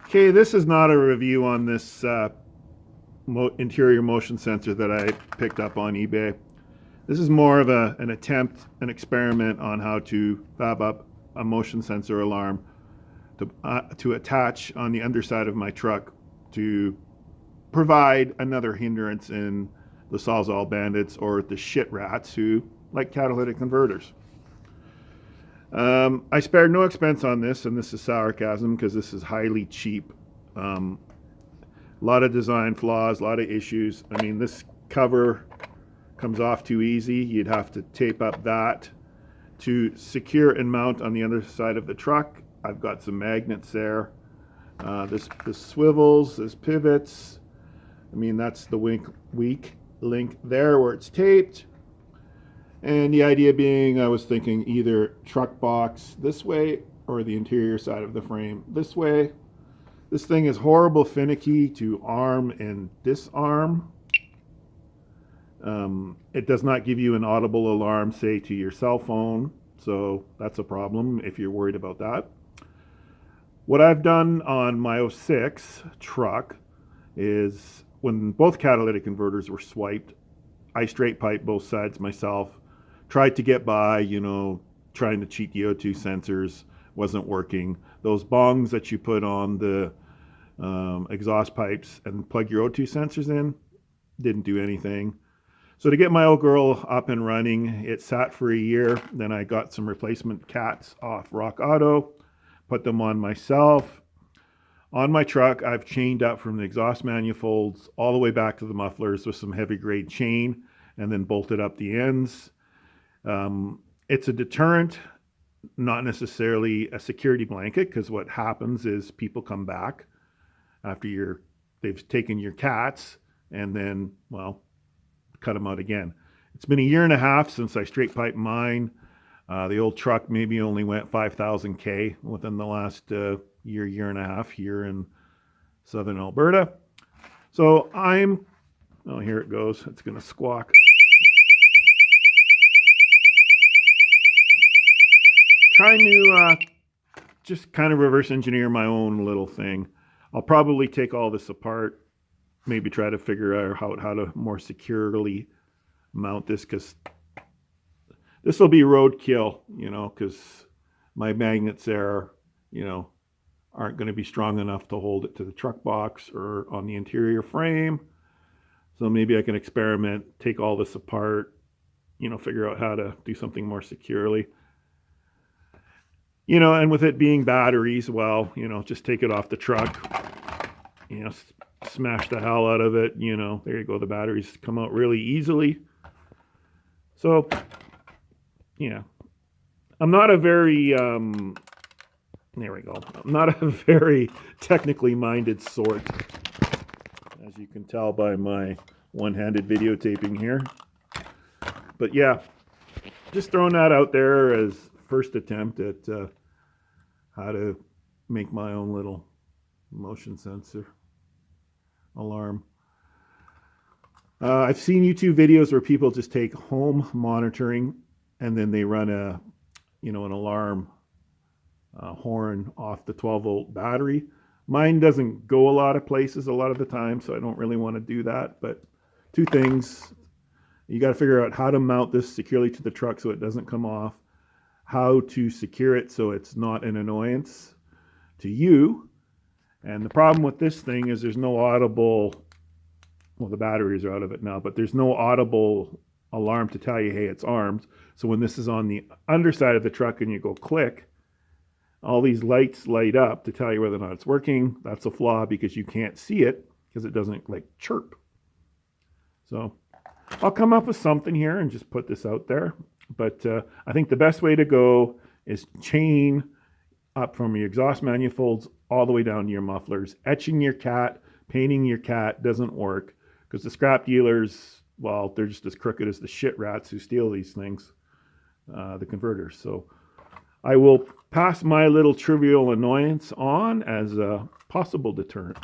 Okay, this is not a review on this interior motion sensor that I picked up on eBay. This is more of an attempt, an experiment on how to fab up a motion sensor alarm to attach on the underside of my truck to provide another hindrance in the Sawzall bandits or the shit rats who like catalytic converters. I spared no expense on this, and this is sarcasm because this is highly cheap. A lot of design flaws, a lot of issues. I mean, this cover comes off too easy. You'd have to tape up that to secure and mount on the other side of the truck. I've got some magnets there. This swivels, this pivots. I mean, that's the weak link there where it's taped. And the idea being, I was thinking either truck box this way or the interior side of the frame this way. This thing is horrible finicky to arm and disarm. It does not give you an audible alarm, say, to your cell phone. So that's a problem if you're worried about that. What I've done on my 06 truck is when both catalytic converters were swiped, I straight piped both sides myself. Tried to get by, trying to cheat the O2 sensors, wasn't working. Those bongs that you put on the exhaust pipes and plug your O2 sensors in, didn't do anything. So to get my old girl up and running, it sat for a year. Then I got some replacement cats off Rock Auto, put them on myself. On my truck, I've chained up from the exhaust manifolds all the way back to the mufflers with some heavy grade chain and then bolted up the ends. It's a deterrent, not necessarily a security blanket, because what happens is people come back after they've taken your cats and then, cut them out again. It's been a year and a half since I straight piped mine. The old truck maybe only went 5,000 K within the last year and a half here in southern Alberta. So here it goes. It's going to squawk. Trying to just kind of reverse engineer my own little thing. I'll probably take all this apart, maybe try to figure out how to more securely mount this, because this will be roadkill, because my magnets there, aren't going to be strong enough to hold it to the truck box or on the interior frame. So maybe I can experiment, take all this apart, figure out how to do something more securely. And with it being batteries, just take it off the truck, smash the hell out of it, there you go. The batteries come out really easily. So, I'm not a very, I'm not a very technically minded sort, as you can tell by my one-handed videotaping here. But yeah, just throwing that out there as first attempt at how to make my own little motion sensor alarm. I've seen YouTube videos where people just take home monitoring and then they run an alarm horn off the 12-volt battery. Mine doesn't go a lot of places a lot of the time, so I don't really want to do that. But two things: you got to figure out how to mount this securely to the truck so it doesn't come off, how to secure it so it's not an annoyance to you. And the problem with this thing is there's no audible, the batteries are out of it now, but there's no audible alarm to tell you, hey, it's armed. So when this is on the underside of the truck and you go click, all these lights light up to tell you whether or not it's working. That's a flaw because you can't see it because it doesn't chirp. So I'll come up with something here and just put this out there. But I think the best way to go is chain up from your exhaust manifolds all the way down to your mufflers. Etching your cat, painting your cat doesn't work because the scrap dealers, they're just as crooked as the shit rats who steal these things, the converters. So I will pass my little trivial annoyance on as a possible deterrent.